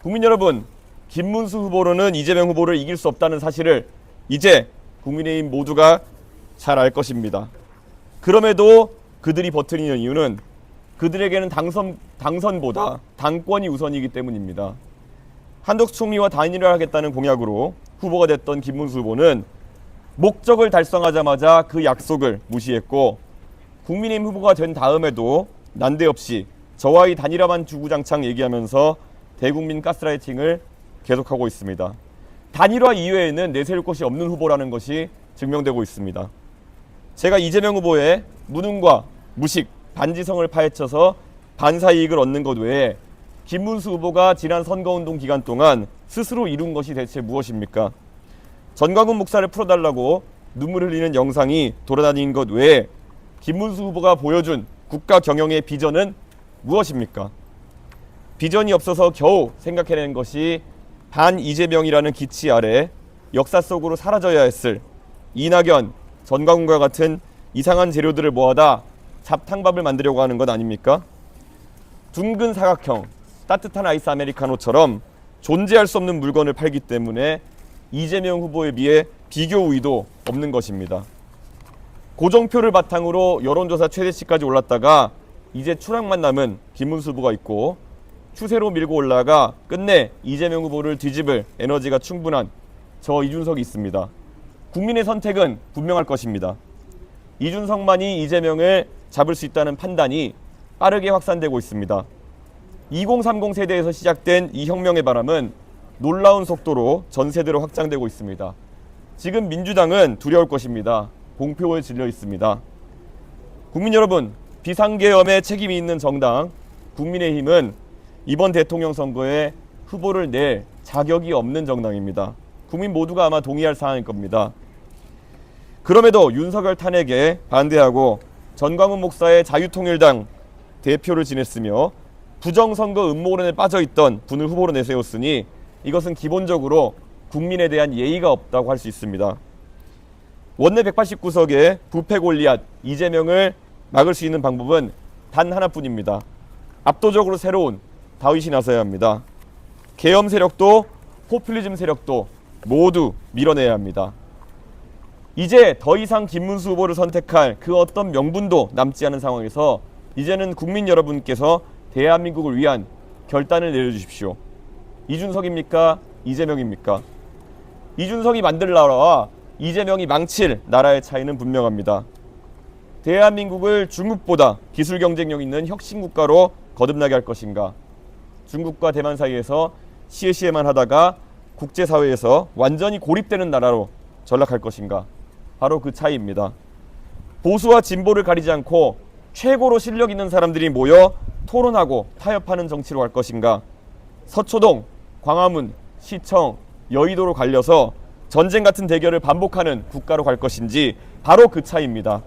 국민 여러분, 김문수 후보로는 이재명 후보를 이길 수 없다는 사실을 이제 국민의힘 모두가 잘 알 것입니다. 그럼에도 그들이 버티는 이유는 그들에게는 당선보다 당권이 우선이기 때문입니다. 한덕수 총리와 단일화하겠다는 공약으로 후보가 됐던 김문수 후보는 목적을 달성하자마자 그 약속을 무시했고, 국민의힘 후보가 된 다음에도 난데없이 저와의 단일화만 주구장창 얘기하면서 대국민 가스라이팅을 계속하고 있습니다. 단일화 이외에는 내세울 것이 없는 후보라는 것이 증명되고 있습니다. 제가 이재명 후보의 무능과 무식, 반지성을 파헤쳐서 반사이익을 얻는 것 외에 김문수 후보가 지난 선거운동 기간 동안 스스로 이룬 것이 대체 무엇입니까? 전광훈 목사를 풀어달라고 눈물 흘리는 영상이 돌아다닌 것 외에 김문수 후보가 보여준 국가 경영의 비전은 무엇입니까? 비전이 없어서 겨우 생각해낸 것이 반 이재명이라는 기치 아래 역사 속으로 사라져야 했을 이낙연, 전광훈과 같은 이상한 재료들을 모아다 잡탕밥을 만들려고 하는 것 아닙니까? 둥근 사각형, 따뜻한 아이스 아메리카노처럼 존재할 수 없는 물건을 팔기 때문에 이재명 후보에 비해 비교 우위도 없는 것입니다. 고정표를 바탕으로 여론조사 최대치까지 올랐다가 이제 추락만 남은 김문수 후보가 있고, 추세로 밀고 올라가 끝내 이재명 후보를 뒤집을 에너지가 충분한 저 이준석이 있습니다. 국민의 선택은 분명할 것입니다. 이준석만이 이재명을 잡을 수 있다는 판단이 빠르게 확산되고 있습니다. 2030 세대에서 시작된 이 혁명의 바람은 놀라운 속도로 전 세대로 확장되고 있습니다. 지금 민주당은 두려울 것입니다. 공표에 질려 있습니다. 국민 여러분, 비상계엄에 책임이 있는 정당 국민의힘은 이번 대통령 선거에 후보를 낼 자격이 없는 정당입니다. 국민 모두가 아마 동의할 사항일 겁니다. 그럼에도 윤석열 탄핵에 반대하고 전광훈 목사의 자유통일당 대표를 지냈으며 부정선거 음모론에 빠져있던 분을 후보로 내세웠으니 이것은 기본적으로 국민에 대한 예의가 없다고 할 수 있습니다. 원내 189석의 부패 골리앗 이재명을 막을 수 있는 방법은 단 하나뿐입니다. 압도적으로 새로운 다윗이 나서야 합니다. 계엄 세력도 포퓰리즘 세력도 모두 밀어내야 합니다. 이제 더 이상 김문수 후보를 선택할 그 어떤 명분도 남지 않은 상황에서 이제는 국민 여러분께서 대한민국을 위한 결단을 내려주십시오. 이준석입니까? 이재명입니까? 이준석이 만들 나라와 이재명이 망칠 나라의 차이는 분명합니다. 대한민국을 중국보다 기술 경쟁력 있는 혁신국가로 거듭나게 할 것인가? 중국과 대만 사이에서 시에시에만 하다가 국제사회에서 완전히 고립되는 나라로 전락할 것인가? 바로 그 차이입니다. 보수와 진보를 가리지 않고 최고로 실력 있는 사람들이 모여 토론하고 타협하는 정치로 갈 것인가? 서초동, 광화문, 시청, 여의도로 갈려서 전쟁 같은 대결을 반복하는 국가로 갈 것인지 바로 그 차이입니다.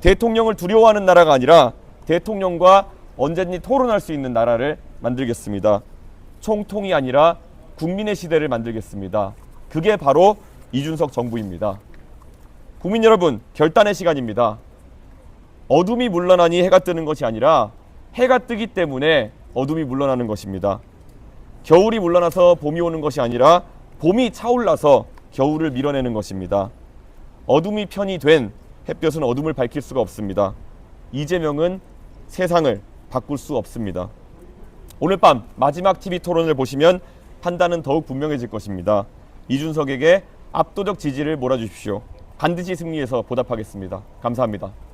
대통령을 두려워하는 나라가 아니라 대통령과 언제든지 토론할 수 있는 나라를 만들겠습니다. 총통이 아니라 국민의 시대를 만들겠습니다. 그게 바로 이준석 정부입니다. 국민 여러분, 결단의 시간입니다. 어둠이 물러나니 해가 뜨는 것이 아니라 해가 뜨기 때문에 어둠이 물러나는 것입니다. 겨울이 물러나서 봄이 오는 것이 아니라 봄이 차올라서 겨울을 밀어내는 것입니다. 어둠이 편이 된 햇볕은 어둠을 밝힐 수가 없습니다. 이재명은 세상을 바꿀 수 없습니다. 오늘 밤 마지막 TV 토론을 보시면 판단은 더욱 분명해질 것입니다. 이준석에게 압도적 지지를 몰아주십시오. 반드시 승리해서 보답하겠습니다. 감사합니다.